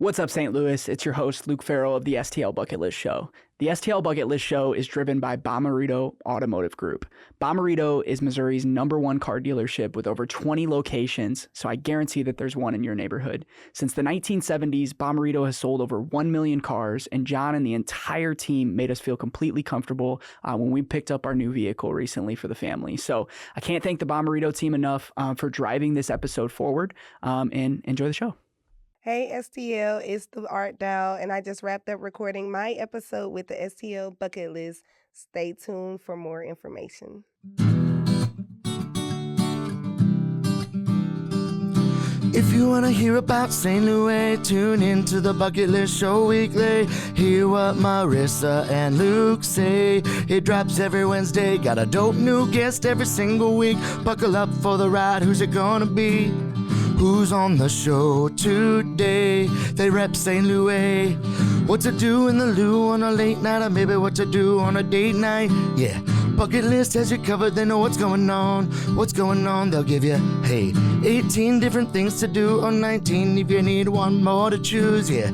What's up, St. Louis? It's your host, Lucas Farrell of the STL Bucket List Show. The STL Bucket List Show is driven by Bomarito Automotive Group. Bomarito is Missouri's #1 car dealership with over 20 locations, so I guarantee that there's one in your neighborhood. Since the 1970s, Bomarito has sold over 1 million cars, and John and the entire team made us feel completely comfortable when we picked up our new vehicle recently for the family. So I can't thank the Bomarito team enough for driving this episode forward, and enjoy the show. Hey STL, it's the Art Dial, and I just wrapped up recording my episode with the STL Bucket List. Stay tuned for more information. If you want to hear about St. Louis, tune in to the Bucket List Show weekly. Hear what Marissa and Luke say. It drops every Wednesday. Got a dope new guest every single week. Buckle up for the ride. Who's it gonna be? Who's on the show today? They rep St. Louis. What to do in the loo on a late night, or maybe what to do on a date night. Yeah, Bucket List has you covered. They know what's going on. What's going on, they'll give you, hey, 18 different things to do, or 19 if you need one more to choose. Yeah,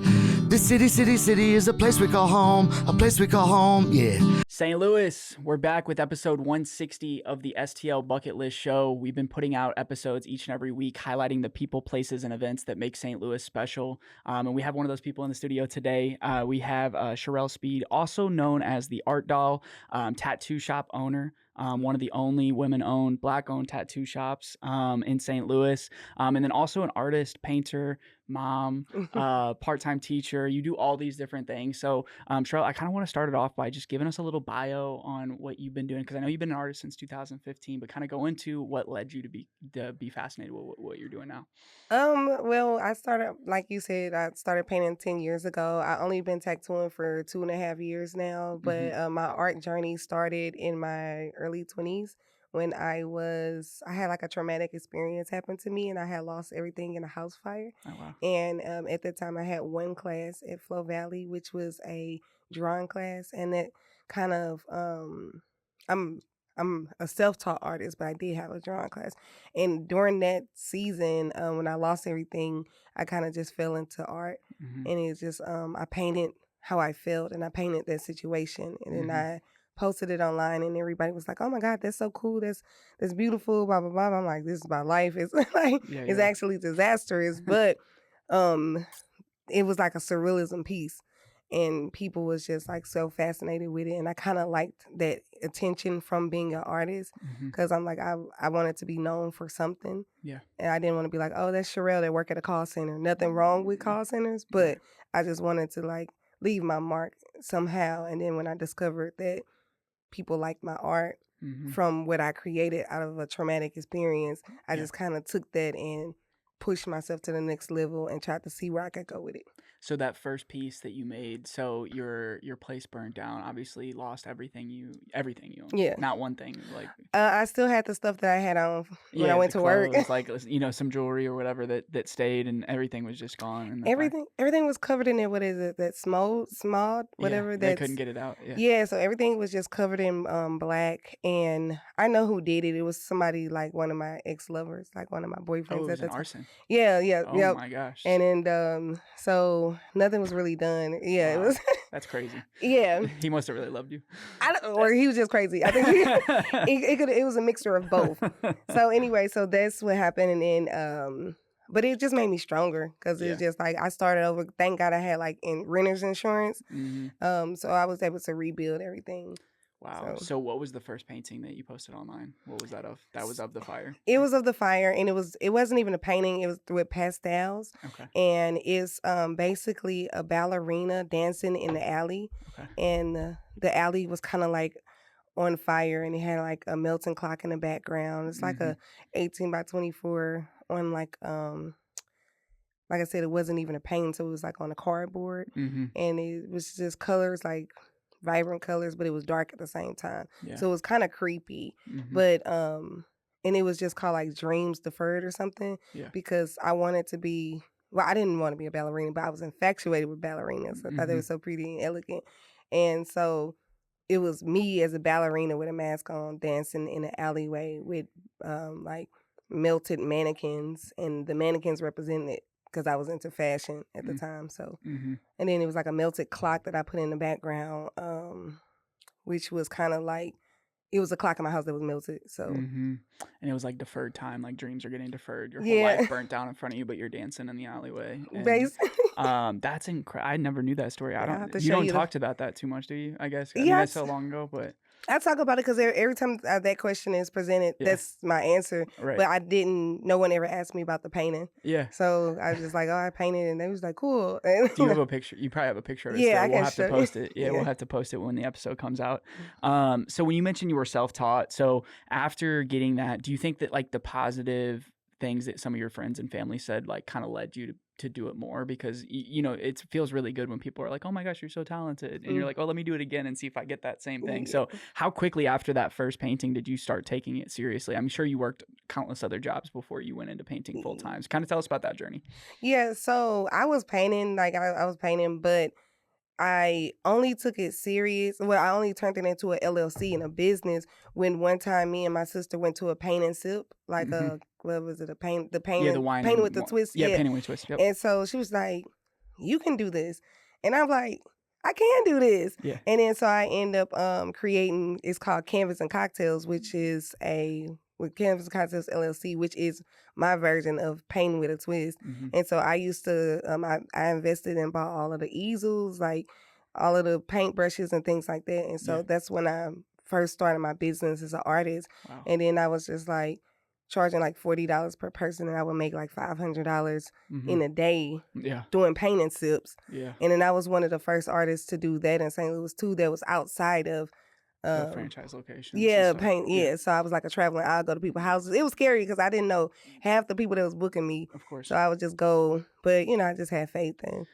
this city is a place we call home. A place we call home, yeah. St. Louis, we're back with episode 160 of the STL Bucket List Show. We've been putting out episodes each and every week highlighting the people, places, and events that make St. Louis special. And we have one of those people in the studio today. We have Sherelle Speed, also known as the Art Doll, tattoo shop owner. One of the only women-owned, Black-owned tattoo shops in St. Louis. And then also an artist, painter, mom, part-time teacher. You do all these different things. So, Sherelle, I kind of want to start it off by just giving us a little bio on what you've been doing, because I know you've been an artist since 2015, but kind of go into what led you to be fascinated with what you're doing now. Well, I started, like you said, I started painting 10 years ago. I only been tattooing for 2.5 years now, but my art journey started in my early 20s when I had like a traumatic experience happen to me, and I had lost everything in a house fire. Oh, wow. And at that time I had one class at Flow Valley, which was a drawing class, and it kind of, I'm a self-taught artist, but I did have a drawing class. And during that season, when I lost everything, I kind of just fell into art. And it's just, I painted how I felt, and I painted that situation. And then I posted it online, and everybody was like, "Oh my God, that's so cool. That's beautiful, blah, blah, blah." I'm like, this is my life. It's like, it's actually disastrous, but it was like a surrealism piece. And people was just like so fascinated with it. And I kind of liked that attention from being an artist, because I'm like, I wanted to be known for something. Yeah. And I didn't want to be like, oh, that's Sherelle that work at a call center. Nothing wrong with call centers, but I just wanted to like leave my mark somehow. And then when I discovered that people liked my art from what I created out of a traumatic experience, I just kind of took that and pushed myself to the next level and tried to see where I could go with it. So that first piece that you made, so your place burned down, obviously lost everything you owned. Yeah. Not one thing, like I still had the stuff that I had on when I went to work. Like, some jewelry or whatever that stayed, and everything was just gone. And everything was covered in it. What is it? That small, whatever. They couldn't get it out. Yeah. So everything was just covered in black, and I know who did it. It was somebody like one of my ex-lovers, like one of my boyfriends. Oh, it was an arson. Yeah. Oh my gosh. And then so nothing was really done. Yeah, Wow. it was. That's crazy. Yeah. He must have really loved you. Or he was just crazy. I think it was a mixture of both. So anyway, so that's what happened, and then but it just made me stronger, because it's just like I started over. Thank God I had like renter's insurance. So I was able to rebuild everything. Wow. So what was the first painting that you posted online? What was that of? That was of the fire? It was of the fire, and it wasn't even a painting. It was with pastels. Okay. And it's basically a ballerina dancing in the alley. Okay. And the alley was kind of like on fire, and it had like a melting clock in the background. It's like a 18 by 24 on like I said, it wasn't even a painting, so it was like on a cardboard. And it was just colors, like vibrant colors, but it was dark at the same time. So it was kind of creepy. But and it was just called like Dreams Deferred or something, because I wanted to be, well, I didn't want to be a ballerina, but I was infatuated with ballerinas. I thought they were so pretty and elegant. And so it was me as a ballerina with a mask on, dancing in an alleyway with like melted mannequins, and the mannequins represented because I was into fashion at the time. So, Mm-hmm. and then it was like a melted clock that I put in the background, which was kind of like, it was a clock in my house that was melted. So, Mm-hmm. And it was like deferred time, like dreams are getting deferred. Your whole yeah, life burnt down in front of you, but you're dancing in the alleyway. And basically, that's incredible. I never knew that story. yeah, I'll have to You show don't you talk about that too much, do you? I guess. I mean, yeah, that's so long ago, but I talk about it because every time that question is presented, yeah, that's my answer. right. But no one ever asked me about the painting. Yeah. So I was just like, oh, I painted, and they was like, cool. And, Do you have a picture? You probably have a picture of it yeah, still. I We'll can have to show you. post it. Yeah, we'll Yeah. have to post it when the episode comes out. So when you mentioned you were self-taught, so after getting that, do you think that like the positive things that some of your friends and family said like kind of led you to do it more? Because you know, it feels really good when people are like, oh my gosh, you're so talented, and you're like, oh, let me do it again and see if I get that same thing. Yeah. So how quickly after that first painting did you start taking it seriously? I'm sure you worked countless other jobs before you went into painting full time. Kind of tell us about that journey. Yeah, so I was painting, like I was painting, but I only took it serious. Well, I only turned it into an LLC and a business when one time me and my sister went to a paint and sip, like Mm-hmm. what was it, Yeah, the wine paint and with the twist, yeah, yeah. painting with twist. Yep. And so she was like, "You can do this," and I'm like, "I can do this." Yeah. And then so I end up creating. It's called Canvas and Cocktails, which is with Canvas and Cocktails LLC, which is my version of painting with a twist. Mm-hmm. And so I used to, I invested and bought all of the easels, like all of the paint brushes and things like that. And so Yeah. that's when I first started my business as an artist. Wow. And then I was just like charging like $40 per person, and I would make like $500 Mm-hmm. in a day Yeah. doing paint and sips. Yeah. And then I was one of the first artists to do that in St. Louis too, that was outside of The franchise locations. and yeah, stuff. paint. Yeah. So I was like a traveling. I'd go to people's houses. It was scary because I didn't know half the people that was booking me. Of course. So I would just go, but I just had faith in.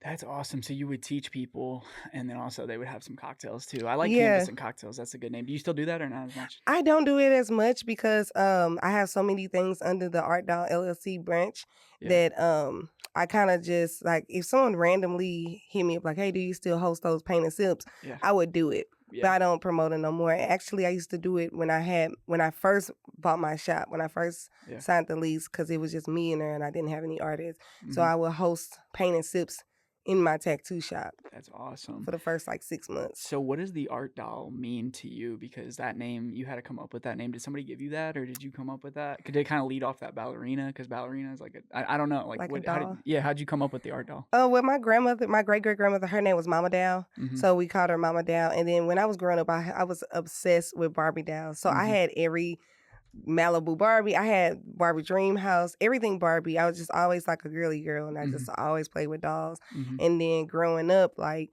That's awesome. So you would teach people, and then also they would have some cocktails too. I like Yeah. Canvas and Cocktails. That's a good name. Do you still do that or not as much? I don't do it as much because I have so many things under the Art Doll LLC branch Yeah. that I kind of just like, if someone randomly hit me up like, hey, do you still host those paint and sips? Yeah. I would do it. But Yeah. I don't promote it no more. Actually, I used to do it when I first bought my shop, when I first Yeah. signed the lease, because it was just me in there and I didn't have any artists. So Mhm. I would host paint and sips in my tattoo shop That's awesome. for the first like 6 months. So what does the Art Doll mean to you? Because that name, you had to come up with that name. Did somebody give you that, or did you come up with that? Could they kind of lead off that ballerina? Because ballerina is like I don't know, like Like a what? doll? How'd you come up with the Art Doll? Oh, well, my great great grandmother, her name was Mama Dow. Mhm. So we called her Mama Dow. And then when I was growing up, I was obsessed with Barbie dolls. So I Mhm. had every Malibu Barbie. I had Barbie Dream House, everything Barbie. I was just always like a girly girl, and I just always played with dolls. Mhm. And then growing up, like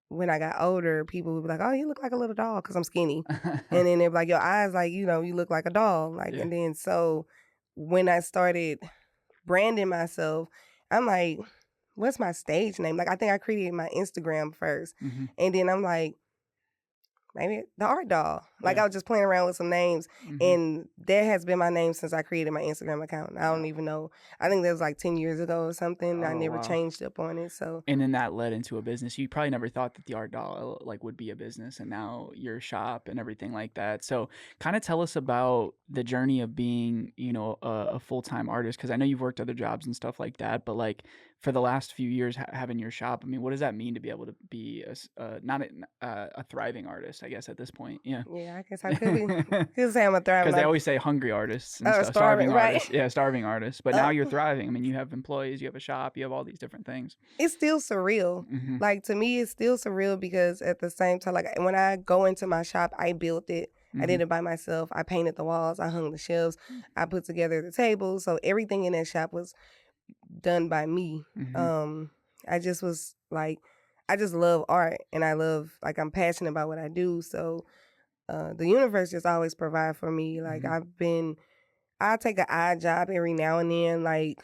when I got older, people would be like, "Oh, you look like a little doll," because I'm skinny. And then they'd be like, "Your eyes, like you look like a doll." Like, Yeah. and then so when I started branding myself, I'm like, "What's my stage name?" Like, I think I created my Instagram first, Mhm. and then I'm like, maybe the Art Doll. Like Yeah. I was just playing around with some names, Mhm. and that has been my name since I created my Instagram account. I don't Wow. even know. I think that was like 10 years ago or something. I Oh, never wow. changed up on it. So And then that led into a business. You probably never thought that the Art Doll like would be a business, and now your shop and everything like that. So, kind of tell us about the journey of being, a full-time artist. Because I know you've worked other jobs and stuff like that, but like for the last few years having your shop, I mean, what does that mean to be able to be not a thriving artist? I guess at this point, yeah. yeah, I guess I could say I'm a thriving. Because they artist. always say hungry artists and Oh, stuff, starving, right. artists. Yeah, starving artists. But now you're thriving. I mean, you have employees, you have a shop, you have all these different things. It's still surreal. Mhm. Like to me, it's still surreal because at the same time, like when I go into my shop, I built it. I did Mhm. it by myself. I painted the walls. I hung the shelves. I put together the tables. So everything in that shop was done by me. Mhm. I just was like, I just love art, and I'm passionate about what I do. So the universe just always provide for me. Like Mhm. I'll take an odd job every now and then, like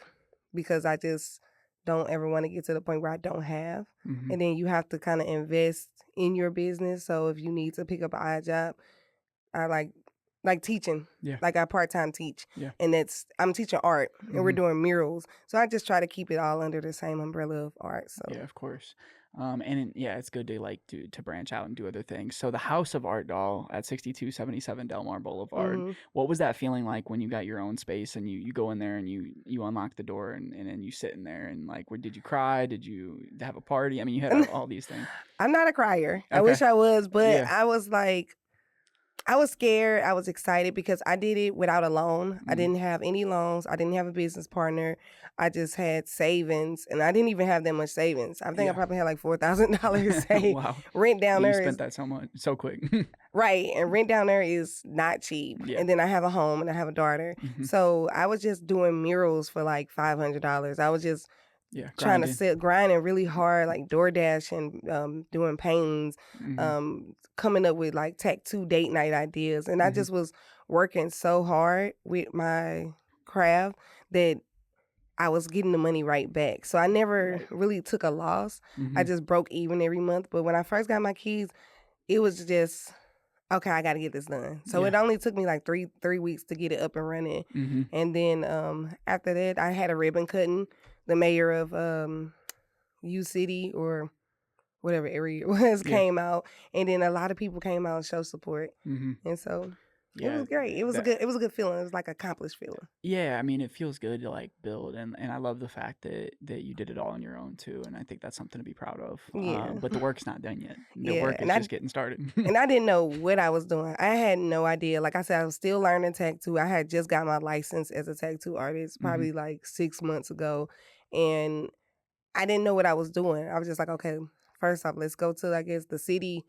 because I just don't ever want to get to the point where I don't have. Mhm. And then you have to kind of invest in your business. So if you need to pick up an odd job, I like like teaching. Yeah. Like I part-time teach. Yeah. And I'm teaching art and we're Mhm. doing murals. So I just try to keep it all under the same umbrella of art. So Yeah, of course. It's good to to branch out and do other things. So the House of Art doll at 6277 Delmar Boulevard. mhm. What was that feeling like when you got your own space and you go in there and you unlock the door and then you sit in there and like, did you cry? Did you have a party? I mean, you had all these things. I'm not a crier. I Okay. wish I was, but Yeah. I was like, I was scared. I was excited because I did it without a loan. I didn't have any loans. I didn't have a business partner. I just had savings, and I didn't even have that much savings. I think I Yeah. probably had like $4,000 saved. Wow. Rent down You there spent is that so quick. right, and rent down there is not cheap. Yeah. And then I have a home and I have a daughter, Mhm. so I was just doing murals for like $500. I was just Yeah. trying to Grinding. grinding really hard, like DoorDash and doing paintings, Mhm. coming up with like tattoo date night ideas. And I Mhm. just was working so hard with my craft that I was getting the money right back. So I never Right. really took a loss. I Mhm. just broke even every month. But when I first got my keys, it was just, okay, I got to get this done. So Yeah. it only took me like three weeks to get it up and running. Mhm. And then after that, I had a ribbon cutting. The mayor of U City or whatever area it was Yeah. came out, and then a lot of people came out and showed support, Mhm. and so it Yeah. was great. It was a good feeling. It was like accomplished feeling. Yeah, I mean, it feels good to like build, and I love the fact that you did it all on your own too, and I think that's something to be proud of. Yeah. But the work's not done yet. The Yeah, work is and just getting started. and I didn't know what I was doing. I had no idea. Like I said, I was still learning tattoo. I had just got my license as a tattoo artist probably like 6 months ago, and I didn't know what I was doing. I was just like, okay, first off, let's go to I guess the city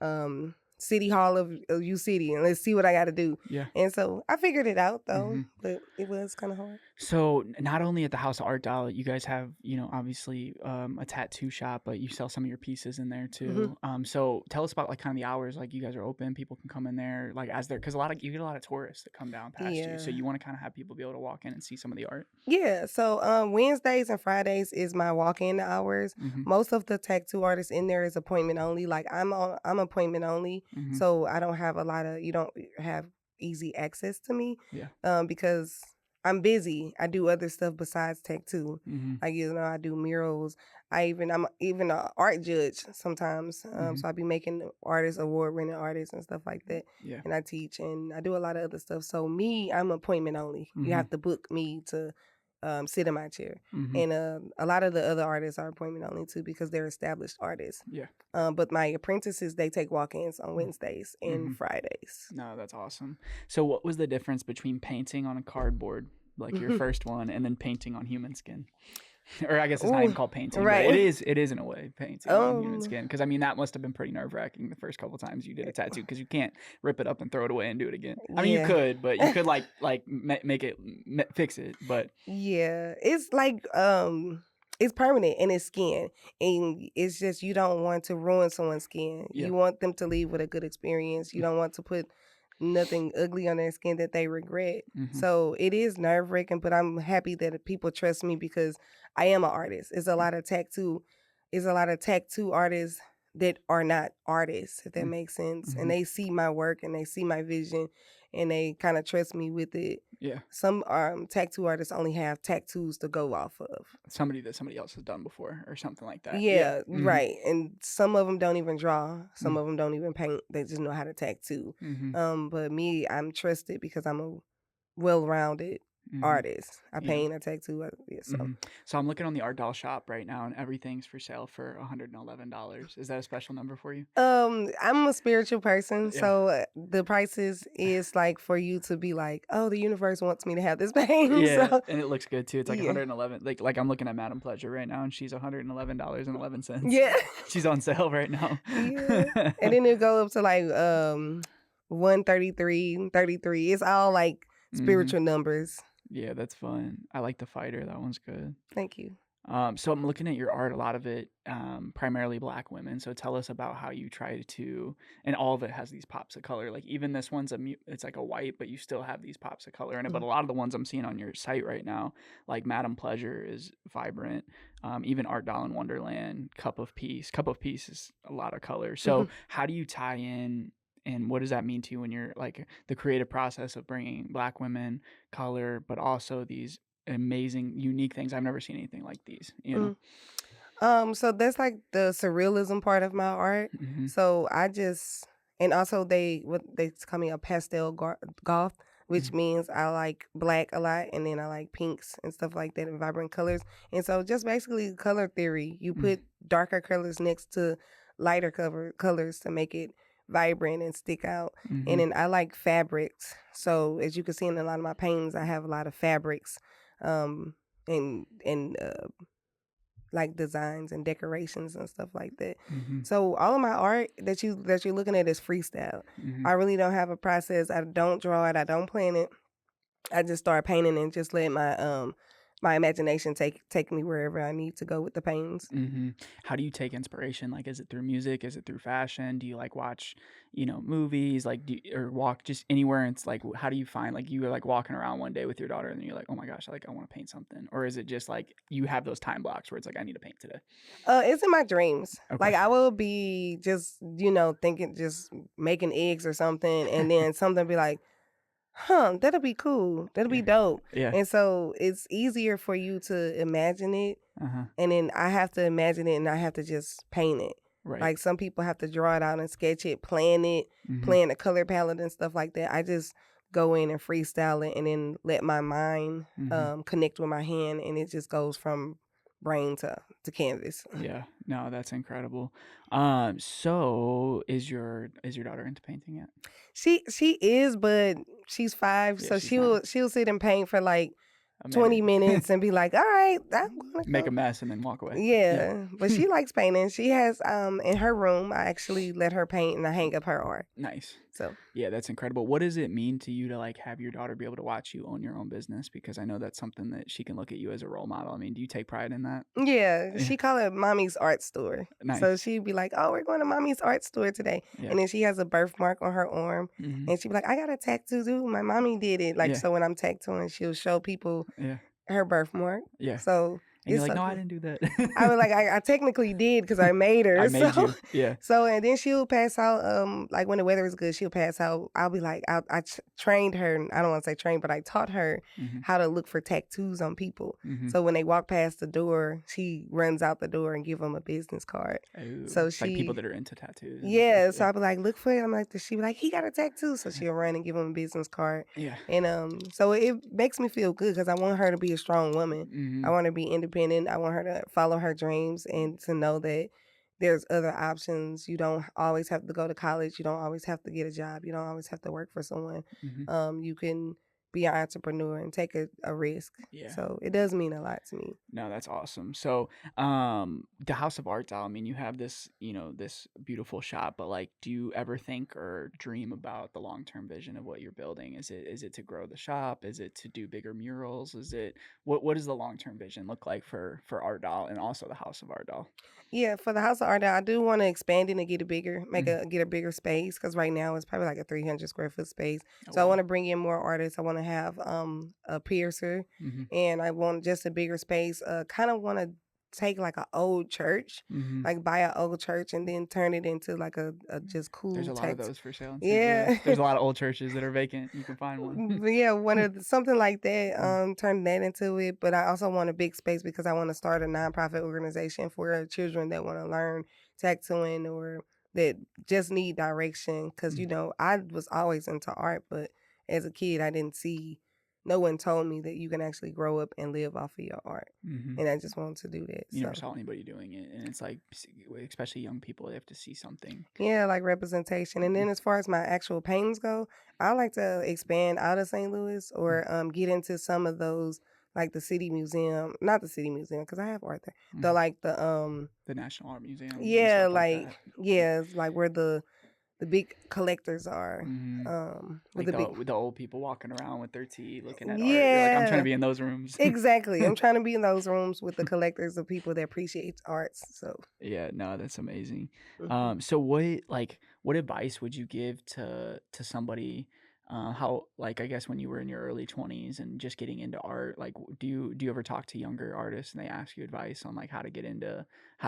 hall of U City, and let's see what I got to do. Yeah. And so I figured it out though, Mhm. but it was kind of hard. So not only at the House of Art Doll, you guys have, obviously a tattoo shop, but you sell some of your pieces in there too. So tell us about like kind of the hours, like you guys are open, people can come in there, like because you get a lot of tourists that come down past you. So Yeah. you want to kind of have people be able to walk in and see some of the art. Yeah, so Wednesdays and Fridays is my walk-in hours. Mhm. Most of the tattoo artists in there is appointment only. Like I'm appointment only, Mhm. so I don't have you don't have easy access to me. Yeah. Because I'm busy. I do other stuff besides tattoo. Mhm. Like I do murals. I'm even an art judge sometimes. Mhm. So I be making artists, award-winning artists and stuff like that. Yeah. And I teach and I do a lot of other stuff. So I'm appointment only. You Mhm. have to book me to sit in my chair. Mhm. And a lot of the other artists are appointment only too because they're established artists. Yeah. But my apprentices, they take walk-ins on Wednesdays and Mhm. Fridays. No, that's awesome. So what was the difference between painting on a cardboard, like your first one, and then painting on human skin? Or I guess it's not even Ooh, called painting, right. but it is in a way painting on human Um, skin. Because I mean, that must have been pretty nerve-wracking the first couple times you did a tattoo, because you can't rip it up and throw it away and do it again. I mean, you Yeah. could, but you could make it fix it. But Yeah, it's like it's permanent in his skin, and it's just you don't want to ruin someone's skin. Yeah. You want them to leave with a good experience. You don't want to put nothing ugly on their skin that they regret. Mhm. So it is nerve-wracking, but I'm happy that people trust me because I am an artist. It's a lot of tattoo artists that are not artists, if that Mm. makes sense. Mhm. And they see my work and they see my vision and they kind of trust me with it. Yeah, Some tattoo artists only have tattoos to go off of. somebody else has done before or something like that. Yeah, Mhm. right. And some of them don't even draw. Some Mm. of them don't even paint. They just know how to tattoo. Mhm. But me, I'm trusted because I'm a well-rounded Mhm. artist. I Yeah. paint, I tattoo. So Mhm. So I'm looking on the art doll shop right now, and everything's for sale for $111. Is that a special number for you? I'm a spiritual person, Yeah. so the prices is like for you to be like, oh, the universe wants me to have this painting. Yeah, So and it looks good too. It's like yeah. 111. Like I'm looking at Madame Pleasure right now, and she's $111.11. Yeah. She's on sale right now. Yeah. And then it go up to like 133, 33. It's all like spiritual numbers. Yeah, that's fun. I like the fighter. That one's good. Thank you. So I'm looking at your art, a lot of it, primarily Black women. So tell us about how you try to, and all of it has these pops of color. Like even this one's it's like a white, but you still have these pops of color in it. But a lot of the ones I'm seeing on your site right now, like Madame Pleasure is vibrant. Even Art Doll in Wonderland, Cup of Peace is a lot of color. So how do you tie in and what does that mean to you when you're like the creative process of bringing Black women, color, but also these amazing, unique things? I've never seen anything like these. You know. Mm. So that's like the surrealism part of my art. Mm-hmm. So I just and also they call me a goth, which means I like black a lot, and then I like pinks and stuff like that and vibrant colors. And so just basically color theory. You Mm-hmm. put darker colors next to lighter colors to make it vibrant and stick out. Mm-hmm. And then I like fabrics. So as you can see in a lot of my paintings, I have a lot of fabrics. And like designs and decorations and stuff like that. Mm-hmm. So all of my art that you're looking at is freestyle. Mm-hmm. I really don't have a process. I don't draw it. I don't plan it. I just start painting and just let my imagination take me wherever I need to go with the paintings. Mm-hmm. How do you take inspiration? Like, is it through music? Is it through fashion? Do you like watch, movies? Like, or walk just anywhere? And it's like, how do you find like you were like walking around one day with your daughter, and then you're like, oh my gosh, like I want to paint something? Or is it just like you have those time blocks where it's like I need to paint today? It's in my dreams. Okay. Like I will be just thinking, just making eggs or something, and then something be like, that'll be cool. That'll be dope. Yeah. And so it's easier for you to imagine it. Uh-huh. And then I have to imagine it and I have to just paint it. Right. Like some people have to draw it out and sketch it, plan it, Mm-hmm. plan the color palette and stuff like that. I just go in and freestyle it and then let my mind connect with my hand, and it just goes from brain to canvas. Yeah. No, that's incredible. So is your daughter into painting yet? She is, but she's 5, Yeah, so she's she'll sit and paint for like A 20 minute. minutes and be like, all right, I'm gonna Make go. a mess and then walk away. Yeah, but she likes painting. She has in her room, I actually let her paint and I hang up her art. Nice. So Yeah, that's incredible. What does it mean to you to like have your daughter be able to watch you own your own business? Because I know that's something that she can look at you as a role model. I mean, do you take pride in that? yeah, she call it Mommy's Art Store. Nice. So she'd be like, oh, we're going to Mommy's Art Store today. Yeah. And then she has a birthmark on her arm. Mm-hmm. And she'd be like, I got a tattoo too. My mommy did it. Like, Yeah. so when I'm tattooing, she'll show people Yeah. her birthmark. Yeah. So And you're it's like, so no, I cool. didn't do that. I was like, I technically did because I made her. I made so, you. Yeah. So, and then she'll pass out, like when the weather is good, she'll pass out. I'll be like, trained her, I don't want to say trained, but I taught her Mm-hmm. how to look for tattoos on people. Mm-hmm. So when they walk past the door, she runs out the door and give them a business card. Ooh, So it's like she- people that are into tattoos. and Yeah, stuff. so I'll be like, look for it. I'm like, she be like, he got a tattoo. So she'll run and give him a business card. Yeah. And so it makes me feel good because I want her to be a strong woman. Mm-hmm. I want her to be independent. I want her to follow her dreams and to know that there's other options. You don't always have to go to college. You don't always have to get a job. You don't always have to work for someone. Mm-hmm. You can be an entrepreneur and take a risk. Yeah. So it does mean a lot to me. No, that's awesome. So, the House of Art Doll, I mean, you have this, this beautiful shop, but like, do you ever think or dream about the long-term vision of what you're building? Is it to grow the shop? Is it to do bigger murals? What does the long-term vision look like for Art Doll and also the House of Art Doll? Yeah, for the House of Art, I do want to expand it and get it bigger, get a bigger space because right now it's probably like a 300 square foot space. So I want to bring in more artists. I want to have a piercer, Mm-hmm. and I want just a bigger space. Kind of want to take like an old church, Mm-hmm. like buy an old church and then turn it into like a just cool. There's a lot of those for sale. In St. Yeah. Louis. There's a lot of old churches that are vacant. You can find one. But yeah, something like that. Turn that into it. But I also want a big space because I want to start a nonprofit organization for children that want to learn tattooing or that just need direction. Because I was always into art, but as a kid, I didn't see. No one told me that you can actually grow up and live off of your art, Mm-hmm. and I just wanted to do that. You never So saw anybody doing it, and it's like, especially young people, they have to see something. yeah, like representation. And then as far as my actual paintings go, I like to expand out of St. Louis or get into some of those, like the city museum, not the city museum because I have art there. The Mhm. like the National Art Museum. and yeah, stuff like that. yeah, it's like where the big collectors are. Mhm. With Like the big with the old people walking around with their tea, looking at art. You're like, I'm trying Yeah. to be in those rooms. Exactly. I'm trying to be in those rooms with the collectors, the people that appreciate arts. So Yeah, no, that's amazing. mhm. So what advice would you give to somebody? How, like, I guess when you were in your early 20s and just getting into art, like, do you ever talk to younger artists and they ask you advice on like how to get into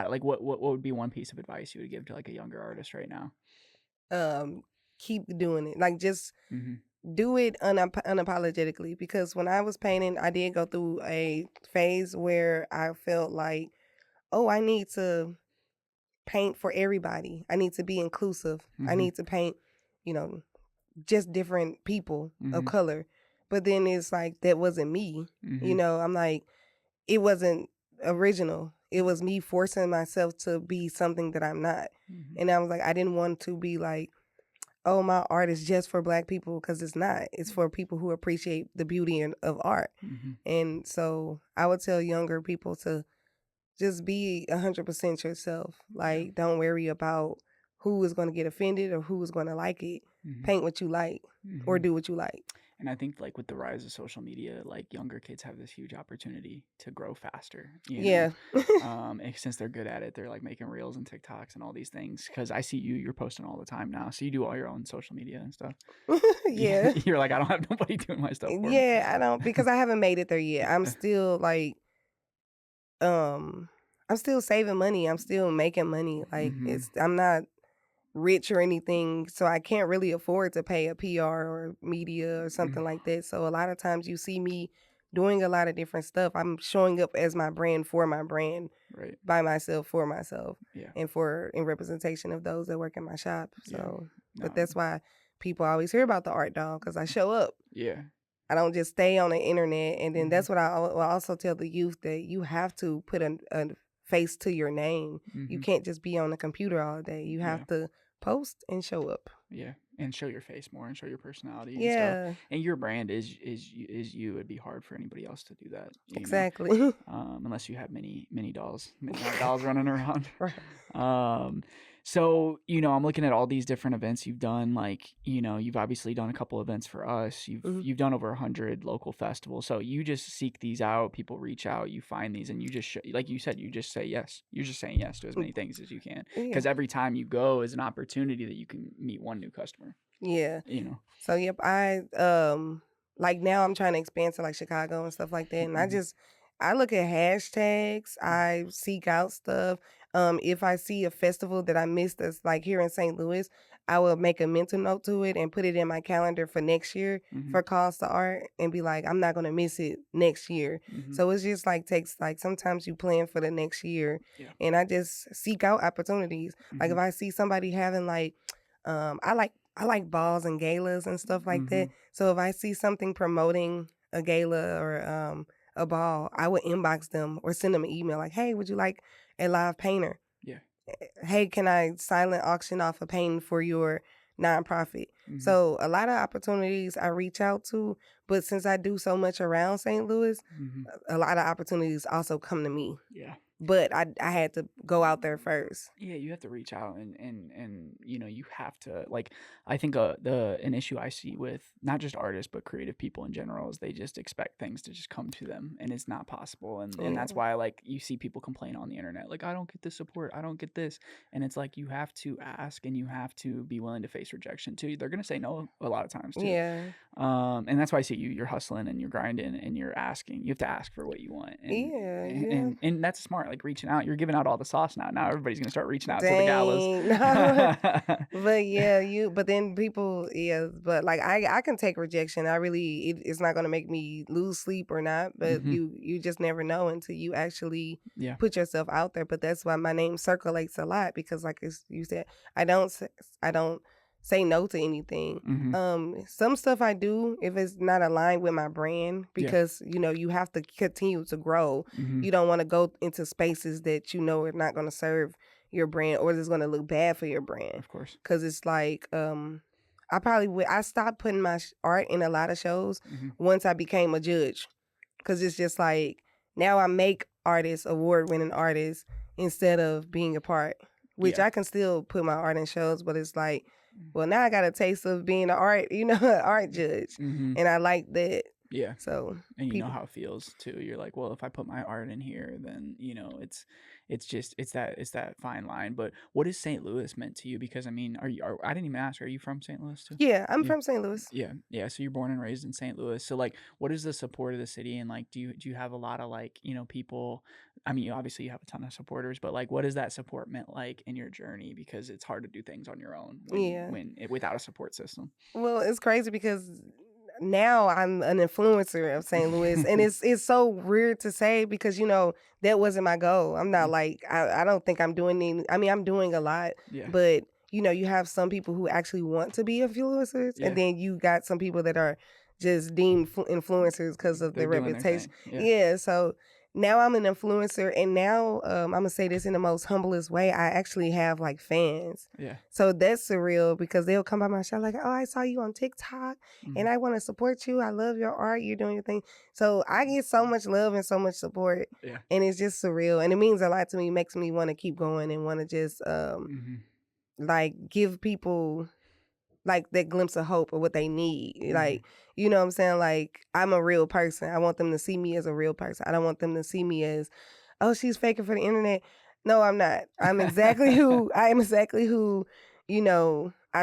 like what would be one piece of advice you would give to like a younger artist right now? um keep doing it. Like, just Mhm. do it unapologetically. Because when I was painting, I did go through a phase where I felt like, oh, I need to paint for everybody. I need to be inclusive. I Mhm. need to paint, you know, just different people of Mhm. color. But then it's like, that wasn't me. Mhm. I'm like, it wasn't original. It was me forcing myself to be something that I'm not. Mhm. And I was like, I didn't want to be like, oh, my art is just for Black people, because it's not. It's for people who appreciate the beauty of art. Mhm. And so I would tell younger people to just be 100% yourself. Like, don't worry about who is going to get offended or who is going to like it. Mhm. Paint what you like or Mhm. do what you like. And I think like with the rise of social media, like younger kids have this huge opportunity to grow faster, Yeah. and since they're good at it, they're like making reels and TikToks and all these things. Cause I see you're posting all the time now. So you do all your own social media and stuff. Yeah. You're like, I don't have nobody doing my stuff for me. Yeah, I don't, because I haven't made it there yet. I'm still like, I'm still saving money. I'm still making money. Like, Mhm. I'm not rich or anything, so I can't really afford to pay a PR or media or something like that. So a lot of times you see me doing a lot of different stuff. I'm showing up as my brand, for my brand, Right. by myself, for myself, Yeah. and in representation of those that work in my shop. Yeah. So, No. but that's why people always hear about the art dog, because I show up. Yeah. I don't just stay on the internet. And then Mhm. that's what I will also tell the youth, that you have to put a face to your name. You Mhm. can't just be on the computer all day. You have Yeah. to post and show up. Yeah, and show your face more and show your personality and stuff. Yeah, And your brand is you. It'd be hard for anybody else to do that, exactly. unless you have many dolls, many art dolls running around. Right. So I'm looking at all these different events you've done. Like you've obviously done a couple events for us. You've done over 100 local festivals. So you just seek these out. People reach out. You find these, and you just like you said, you just say yes. You're just saying yes to as many things as you can, Yeah. because every time you go is an opportunity that you can meet one new customer. Yeah. You know. So yep, I like now I'm trying to expand to like Chicago and stuff like that. And I look at hashtags, I seek out stuff. If I see a festival that I missed that's like here in St. Louis, I will make a mental note to it and put it in my calendar for next year for calls to art, and be like, I'm not gonna miss it next year. So it's just like takes like sometimes you plan for the next year, Yeah. and I just seek out opportunities. Like if I see somebody having like I like balls and galas and stuff like that. So if I see something promoting a gala or a ball, I would inbox them or send them an email like, hey, would you like a live painter? Yeah. Hey, can I silent auction off a painting for your nonprofit? So a lot of opportunities I reach out to, but since I do so much around St. Louis, a lot of opportunities also come to me. Yeah. But I had to go out there first. Yeah, you have to reach out and you have to, like, I think an issue I see with not just artists but creative people in general is they just expect things to just come to them, and it's not possible, and that's why, like, you see people complain on the internet like, I don't get this support, I don't get this, and it's like you have to ask and you have to be willing to face rejection too. They're gonna say no a lot of times too. Yeah. And that's why I see you're hustling and you're grinding and you're asking. You have to ask for what you want. And that's smart, like reaching out. You're giving out all the sauce now. Now everybody's gonna start reaching out to the galas. No. But yeah, but then people, but like I can take rejection. It's not gonna make me lose sleep or not, but you just never know until you actually put yourself out there. But that's why my name circulates a lot, because like you said, I don't say no to anything. Some stuff I do if it's not aligned with my brand, because you have to continue to grow. You don't want to go into spaces that are not going to serve your brand, or it's going to look bad for your brand. Of course. Because it's like I stopped putting my art in a lot of shows once I became a judge, because it's just like now I make artists, award-winning artists, instead of being a part, which I can still put my art in shows, but it's like, well, now I got a taste of being an art, art judge, and I like that. Yeah. So and you know how it feels too. You're like, well, if I put my art in here, then it's that fine line. But what has St. Louis meant to you? Because I mean, I didn't even ask, are you from St. Louis too? Yeah, I'm Yeah. from St. Louis. Yeah. So you're born and raised in St. Louis. So like, what is the support of the city? And like, do you have a lot of like, people? I mean, obviously you have a ton of supporters, but like, what has that support meant like in your journey? Because it's hard to do things on your own Yeah. without a support system. Well, it's crazy because now I'm an influencer of St. Louis, and it's so weird to say because that wasn't my goal. I'm not like I don't think I'm doing any. I mean, I'm doing a lot, Yeah. but you have some people who actually want to be influencers, and then you got some people that are just deemed influencers because of their They're doing their reputation. thing. Yeah, so now I'm an influencer, and now I'm gonna say this in the most humblest way. I actually have like fans. Yeah. So that's surreal because they'll come by my show like, oh, I saw you on TikTok and I want to support you. I love your art. You're doing your thing. So I get so much love and so much support. Yeah. And it's just surreal. And it means a lot to me. It makes me want to keep going and want to just like give people like that glimpse of hope of what they need. Like, you know what I'm saying? Like, I'm a real person. I want them to see me as a real person. I don't want them to see me as, oh, she's faking for the internet. No, I'm not. I am exactly who I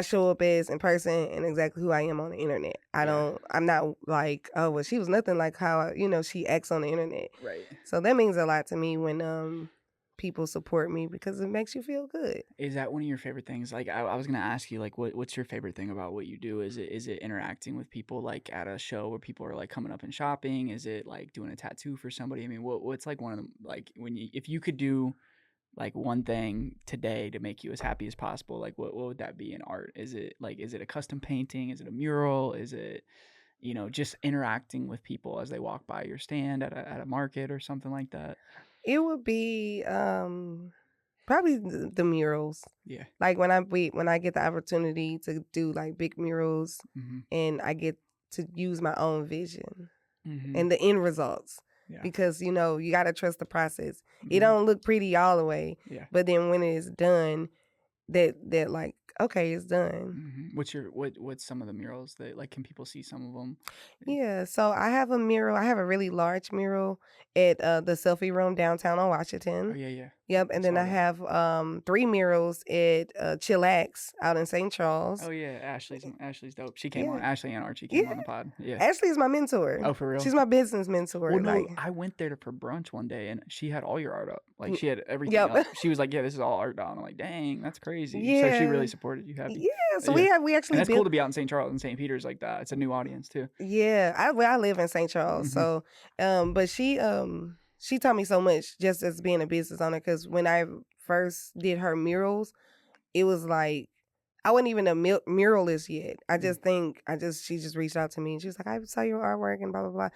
show up as in person and exactly who I am on the internet. I'm not like, oh, well, she was nothing like how, she acts on the internet. Right. So that means a lot to me when people support me because it makes you feel good. Is that one of your favorite things? Like I was gonna ask you, like, what's your favorite thing about what you do? Is it interacting with people like at a show where people are like coming up and shopping? Is it like doing a tattoo for somebody? I mean, what's like one of them, like if you could do like one thing today to make you as happy as possible, like what would that be in art? Is it a custom painting? Is it a mural? Is it just interacting with people as they walk by your stand at a market or something like that? It would be probably the murals. Yeah. Like when I get the opportunity to do like big murals and I get to use my own vision and the end results. Yeah. Because you got to trust the process. It don't look pretty all the way. Yeah. But then when it's done, that like, okay, it's done. What's some of the murals that like, can people see some of them? Yeah, so I have a mural. I have a really large mural at the Selfie Room downtown on Washington. Oh yeah. Yep, and then I have 3 murals at Chillax out in St. Charles. Oh yeah, Ashley's dope. She came on. Ashley and Archie came on the pod. Yeah, Ashley is my mentor. Oh, for real? She's my business mentor. Well, no, I went there for brunch one day and she had all your art up. Like she had everything up. She was like, "Yeah, this is all art down." I'm like, "Dang, that's crazy." Yeah. So she really supported you. Happy. Yeah. So we actually. And that's cool to be out in St. Charles and St. Peter's like that. It's a new audience too. Yeah, I live in St. Charles, so but she taught me so much just as being a business owner. Because when I first did her murals, it was like I wasn't even a muralist yet. She just reached out to me and she was like, I saw your artwork and blah blah blah.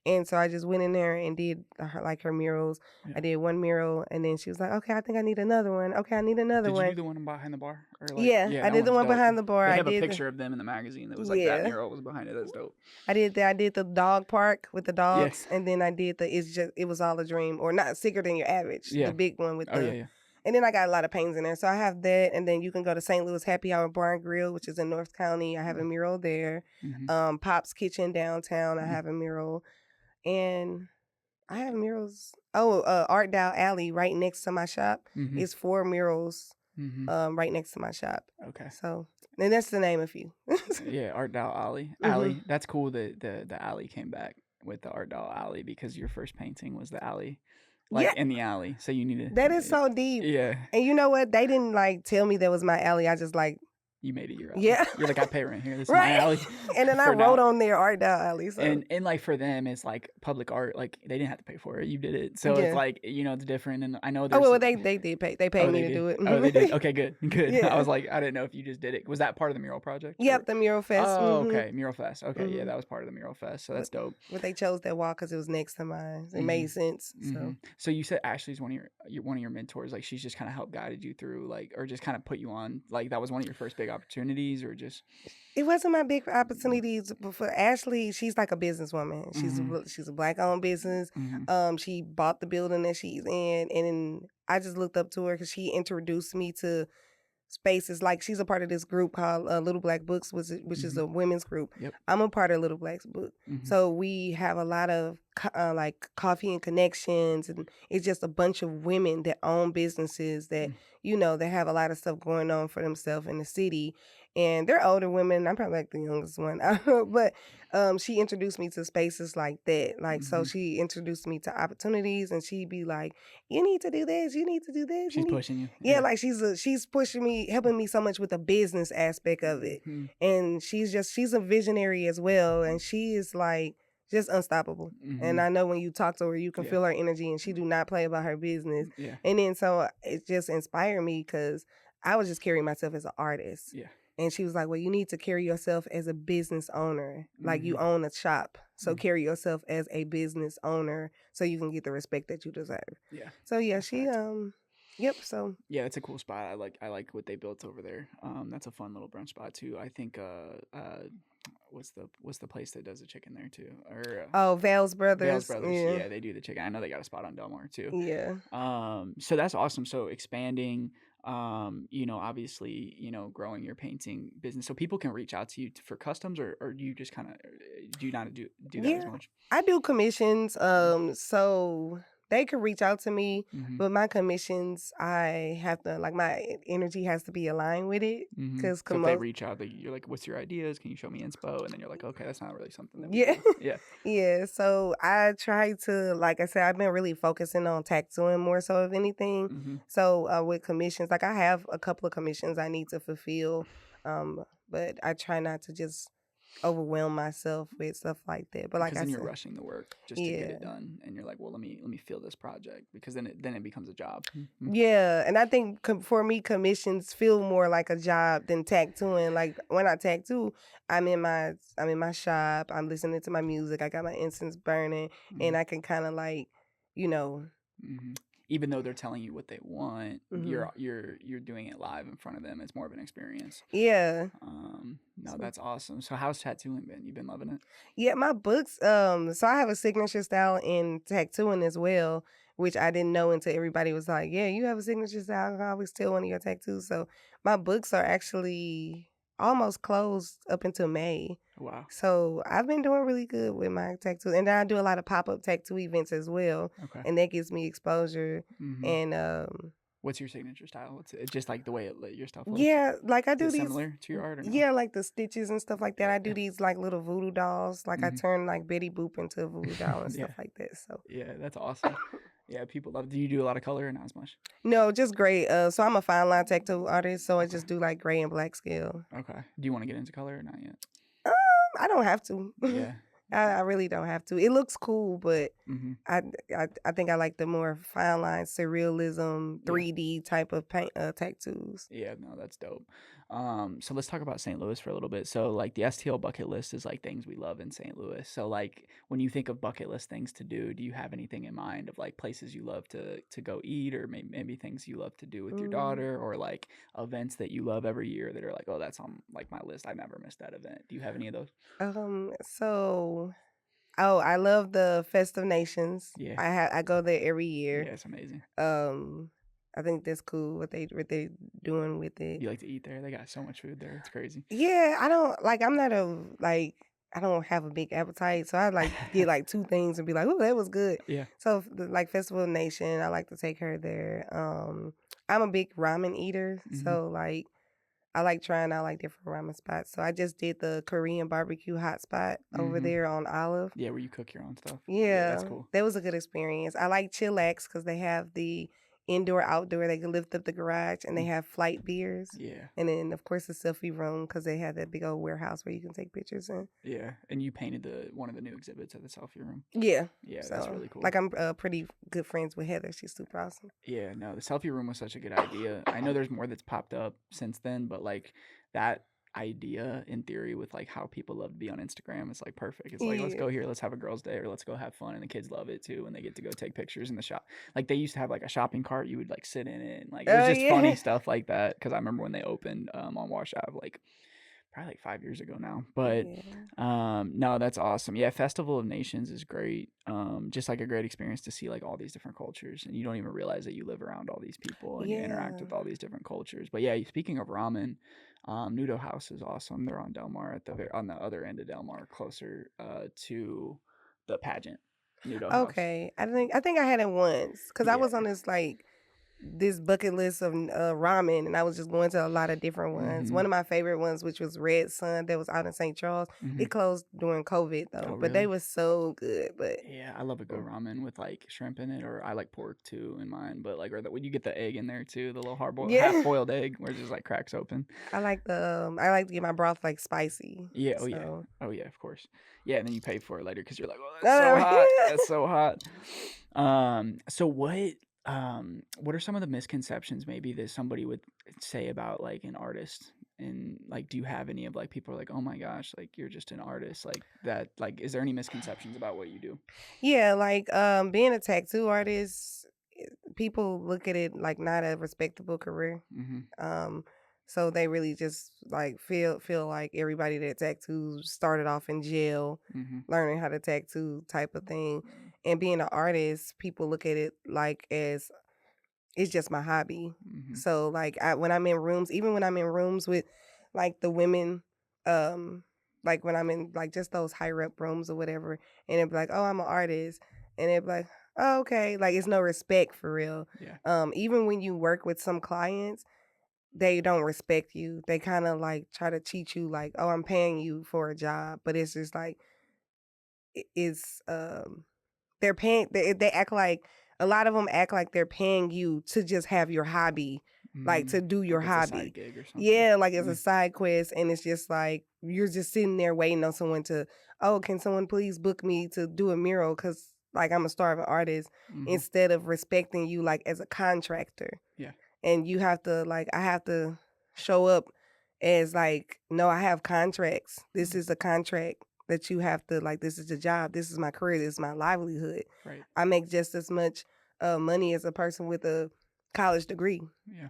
And so I just went in there and did her murals. Yeah. I did one mural, and then she was like, "Okay, I think I need another one. Okay, I need another one." Did you do the one behind the bar? Or like, yeah, I did the one behind the bar. They have a picture of them in the magazine that was like that mural was behind it. That's dope. I did that. I did the dog park with the dogs, and then I did it was all a dream, or not sicker than your average. The big one with the. And then I got a lot of paintings in there. So I have that. And then you can go to St. Louis Happy Hour Bar and Grill, which is in North County. I have a mural there. Pop's Kitchen downtown. I have a mural. And I have murals. Art Dial Alley right next to my shop. It's 4 murals right next to my shop. Okay. So, and that's to name a few. Yeah, Art Dial Alley. Alley. That's cool that the alley came back with the Art Dial Alley because your first painting was the alley. In the alley. So you need to. That is so deep. Yeah. And you know what? They didn't tell me that was my alley. I just you made it your alley. Yeah. You're like, I pay rent here. This is my alley. And then I wrote on there Art Dial Alley. So. And like for them, it's like public art. Like they didn't have to pay for it. You did it. So it's like, it's different. And I know there's. Oh, well, they did pay. They paid me to do it. Oh, they did. Okay, good. Yeah. I was like, I didn't know if you just did it. Was that part of the mural project? Yep, the Mural Fest. Oh, okay. Mural Fest. Okay, yeah, that was part of the Mural Fest. So that's dope. But they chose that wall because it was next to mine. It made sense. So you said Ashley's one of your mentors. Like she's just kind of helped guided you through, like, or just kind of put you on. Like that was one of your first big opportunities, or just. It wasn't my big opportunities, but for Ashley, she's like a businesswoman. She's a Black-owned business. She bought the building that she's in, and I just looked up to her because she introduced me to spaces. Like she's a part of this group called Little Black Books, which is a women's group. Yep. I'm a part of Little Black's book. So we have a lot of like coffee and connections, and it's just a bunch of women that own businesses that that have a lot of stuff going on for themselves in the city. And they're older women. I'm probably like the youngest one, but she introduced me to spaces like that. Like so, she introduced me to opportunities, and she'd be like, "You need to do this. You need to do this." She's pushing you. Yeah, like she's pushing me, helping me so much with the business aspect of it. And she's a visionary as well, and she is like just unstoppable. And I know when you talk to her, you can feel her energy, and she do not play about her business. And then so it just inspired me because I was just carrying myself as an artist. And she was like, well, you need to carry yourself as a business owner. Like you own a shop. So carry yourself as a business owner so you can get the respect that you deserve. So yeah, she so yeah, it's a cool spot. I like what they built over there. That's a fun little brunch spot too. I think what's the place that does the chicken there too? Or Vale's Brothers. Vale's Brothers. Yeah, they do the chicken. I know they got a spot on Delmar too. Yeah. So that's awesome. So expanding, obviously, growing your painting business, so people can reach out to you for customs, or do you just kind of do you not do that as much? I do commissions. So they could reach out to me, but my commissions, I have to my energy has to be aligned with it. Because so if they reach out, you're like, "What's your ideas? Can you show me inspo?" And then you're like, "Okay, that's not really something that we do." Yeah. So I try to, like I said, I've been really focusing on tattooing more so of anything. So with commissions, I have a couple of commissions I need to fulfill, but I try not to just overwhelm myself with stuff like that. But like because then I you're said, rushing the work just to get it done, and you're like, well, let me feel this project, because then it becomes a job. Yeah, and I think for me, commissions feel more like a job than tattooing. Like when I tattoo, I'm in my shop, I'm listening to my music, I got my incense burning, and I can kind of like, even though they're telling you what they want, you're doing it live in front of them. It's more of an experience. Yeah. No, that's awesome. So how's tattooing been? You've been loving it? Yeah, my books. So I have a signature style in tattooing as well, which I didn't know until everybody was like, "Yeah, you have a signature style. I always tell one of your tattoos." So my books are actually almost closed up until May. Wow. So I've been doing really good with my tattoo, and then I do a lot of pop-up tattoo events as well. Okay. And that gives me exposure. And what's your signature style? It's just like the way your stuff looks? Yeah, like I do these similar to your art, or no? Yeah, like the stitches and stuff like that. I do these like little voodoo dolls. Like I turn like Betty Boop into a voodoo doll and stuff like that. So yeah, that's awesome. Yeah, people love it. Do you do a lot of color or not as much? No, just gray. So I'm a fine line tattoo artist, so I just do like gray and black scale. Okay. Do you want to get into color or not yet? I don't have to. Yeah. I really don't have to. It looks cool, but I think I like the more fine line surrealism 3D type of paint tattoos. Yeah, no, that's dope. So let's talk about St. Louis for a little bit. So like the STL bucket list is like things we love in St. Louis. So like when you think of bucket list things to do you have anything in mind of like places you love to go eat, or maybe things you love to do with your daughter, or like events that you love every year that are like, oh, that's on like my list, I never missed that event? Do you have any of those? I love the Festive Nations. Yeah. I go there every year. Yeah, it's amazing. I think that's cool what they doing with it. You like to eat there? They got so much food there. It's crazy. Yeah, I don't have a big appetite, so I like get like two things and be like, "Oh, that was good." Yeah. So like Festival Nation, I like to take her there. I'm a big ramen eater, so like I like trying out like different ramen spots. So I just did the Korean barbecue hot spot over there on Olive. Yeah, where you cook your own stuff. Yeah, that's cool. That was a good experience. I like Chillax because they have the indoor, outdoor. They can lift up the garage, and they have flight beers. Yeah. And then, of course, the selfie room because they have that big old warehouse where you can take pictures in. Yeah. And you painted one of the new exhibits at the selfie room. Yeah. Yeah, so, that's really cool. Like, I'm pretty good friends with Heather. She's super awesome. Yeah, no, the selfie room was such a good idea. I know there's more that's popped up since then, but like that idea in theory with like how people love to be on Instagram, it's like perfect. It's like, let's go here, let's have a girls' day, or let's go have fun, and the kids love it too, and they get to go take pictures in the shop. Like they used to have like a shopping cart, you would like sit in it, and like it was just funny stuff like that. Because I remember when they opened on Wash Ave, like probably like 5 years ago now. But Yeah. no, that's awesome. Yeah, Festival of Nations is great. Just like a great experience to see like all these different cultures, and you don't even realize that you live around all these people and you interact Yeah. with all these different cultures. But yeah, speaking of ramen, Nudo House is awesome. They're on Del Mar on the other end of Del Mar, closer to the pageant. Nudo House. Okay. I think I had it once because I Yeah. was on this bucket list of ramen, and I was just going to a lot of different ones. Mm-hmm. One of my favorite ones, which was Red Sun, that was out in St. Charles. Mm-hmm. It closed during COVID Oh, though, but they really? were so good. But Yeah, I love a good ramen with like shrimp in it, or I like pork too in mine. But like, when you get the egg in there too, the little half yeah, boiled egg where it just like cracks open. I like to get my broth like spicy. Yeah. Oh yeah. So Oh yeah. Of course. Yeah, and then you pay for it later because you're like, oh, that's so no, hot. no. That's so hot. So what are some of the misconceptions maybe that somebody would say about like an artist? And like, do you have any of like people are like, oh my gosh, like you're just an artist, like that? Like, is there any misconceptions about what you do? Yeah, like being a tattoo artist, people look at it like not a respectable career. Mm-hmm. Um, so they really just like feel like everybody that tattoos started off in jail, Mm-hmm. learning how to tattoo type of thing. And being an artist, people look at it like as it's just my hobby. Mm-hmm. So like when I'm in rooms, even when I'm in rooms with like the women, um, like when I'm in like just those higher up rooms or whatever, and it'd be like, oh, I'm an artist, and it'd be like, oh, okay, like it's no respect for real. Yeah. Even when you work with some clients, they don't respect you. They kind of like try to cheat you, like, oh, I'm paying you for a job, but it's just like it's they're paying. They act like a lot of them act like they're paying you to just have your hobby, like Mm. to do your Like it's a side hobby. gig or something. Yeah, like it's a Yeah. side quest, and it's just like you're just sitting there waiting on someone to. Oh, can someone please book me to do a mural? Because like I'm a starving artist, Mm-hmm. instead of respecting you like as a contractor, Yeah. and you have to like I have to show up as like no, I have contracts. This is a contract that you have to like. This is the job. This is my career. This is my livelihood. Right. I make just as much money as a person with a college degree. Yeah.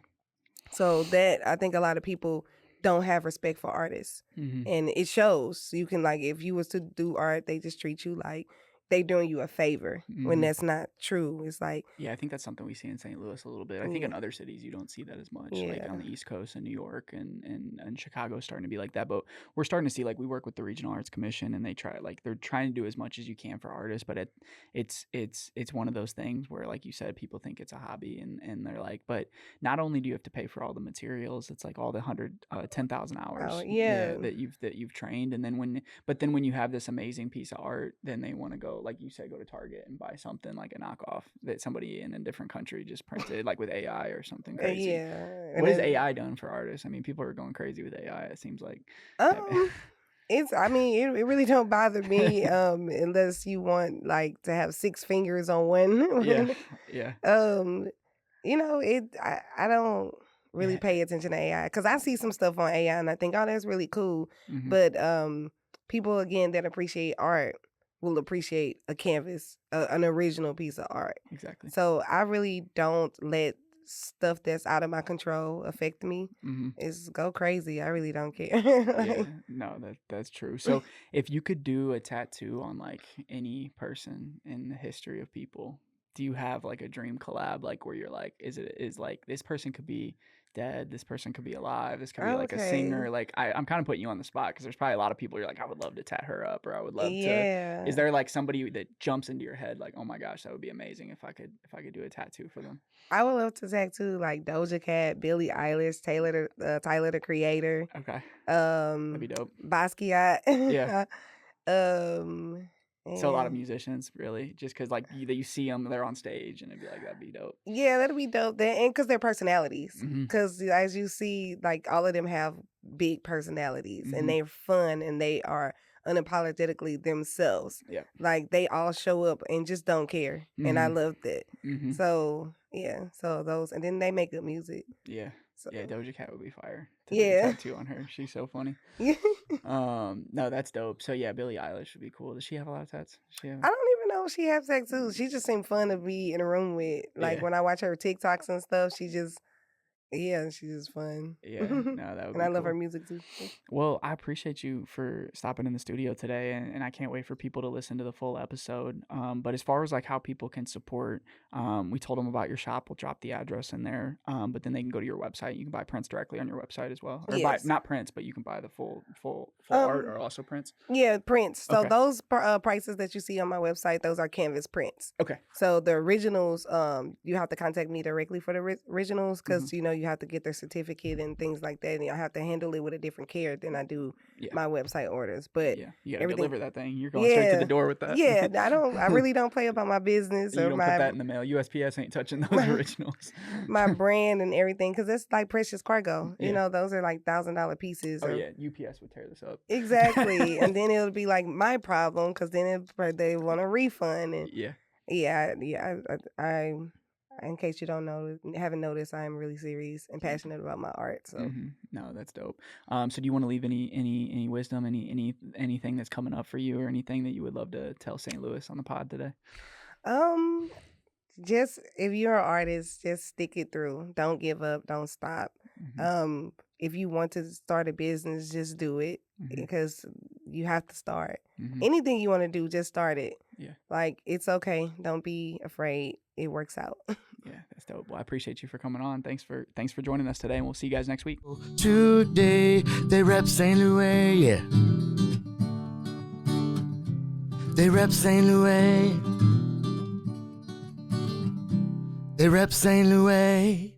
So that I think a lot of people don't have respect for artists, Mm-hmm. and it shows. You can like if you was to do art, they just treat you like they doing you a favor when Mm-hmm. that's not true. It's like Yeah, I think that's something we see in St. Louis a little bit. I think yeah, in other cities you don't see that as much. Like on yeah, the East Coast and New York and Chicago is starting to be like that. But we're starting to see like we work with the Regional Arts Commission and they're trying to do as much as you can for artists, but it's one of those things where like you said, people think it's a hobby and they're like, but not only do you have to pay for all the materials, it's like all the 10,000 oh hours yeah, that you've trained. And then when you have this amazing piece of art, then they want to go, like you said, go to Target and buy something like a knockoff that somebody in a different country just printed, like with AI or something crazy. yeah. And What has then, AI done for artists? I mean, people are going crazy with AI. It seems like. um, it's I mean it really don't bother me unless you want like to have six fingers on Yeah, one. yeah, um, I don't really yeah. pay attention to AI because I see some stuff on AI and I think, oh, that's really cool. Hmm. But people again that appreciate art will appreciate a canvas, an original piece of art. Exactly. So I really don't let stuff that's out of my control affect me. Hmm. It's go crazy. I really don't care. Yeah, Like, no, that's true. So, if you could do a tattoo on like any person in the history of people, do you have like a dream collab, like where you're like, is like this person could be dead, this person could be alive, this could be like a okay. singer. Like I'm kind of putting you on the spot because there's probably a lot of people you're like, I would love to tat her up, or I would love to. Is Yeah. there like somebody that jumps into your head, like, oh my gosh, that would be amazing if I could do a tattoo for them? I would love to tattoo like Doja Cat, Billie Eilish, Tyler the Creator, Okay, that'd um, be dope. Basquiat, Yeah. um, So a lot of and musicians, really, just because like you see them, they're on stage, and it'd be like that'd be dope. yeah, that'd be dope. Then, and because their personalities, Mhm. because as you see, like all of them have big personalities, and Mhm. they're fun, and they are unapologetically themselves. Yeah. Like they all show up and just don't care, and I Mhm. love that. Mhm. So yeah, so those, and then they make good music. Yeah. So Yeah. Doja Cat would be fire to do a yeah, tattoo on her. She's so funny. yeah. No, that's dope. So yeah, Billie Eilish would be cool. Does she have a lot of tats? She have. I don't even know if she has tattoos. She just seemed fun to be in a room with. Like Yeah. when I watch her TikToks and stuff, she just Yeah, she's just fun. Yeah, no, that would And be I love cool. her music too. Well, I appreciate you for stopping in the studio today, and I can't wait for people to listen to the full episode. But as far as like how people can support, we told them about your shop. We'll drop the address in there, but then they can go to your website. You can buy prints directly on your website as well, or buy Yes. not prints, but you can buy the full art or also prints. Yeah, prints. So Okay. those prices that you see on my website, those are canvas prints. Okay. So the originals, you have to contact me directly for the originals because you have to get their certificate and things like that, and I have to handle it with a different care than I do Yeah. my website orders. But Yeah, you gotta everything, deliver that thing. You're going straight to the door with that. Yeah, I really don't play about my business You or don't put that in the mail. USPS ain't touching those originals. my brand and everything because it's like precious cargo. Yeah. You know, those are like $1,000 pieces. Oh yeah, UPS would tear this up. Exactly, and then it'll be like my problem because then they want a refund and yeah. I in case you don't know, haven't noticed, I am really serious and passionate about my art. So no, that's dope. So do you want to leave any wisdom, anything that's coming up for you, or anything that you would love to tell St. Louis on the pod today? Just if you're an artist, just stick it through. Don't give up. Don't stop. If you want to start a business, just do it because you have to start. Anything you want to do, just start it. Yeah. Like, it's okay. Don't be afraid. It works out. Yeah, that's dope. Well, I appreciate you for coming on. Thanks for joining us today, and we'll see you guys next week. Today they rep St. Louis, yeah. They rep St. Louis. They rep St. Louis.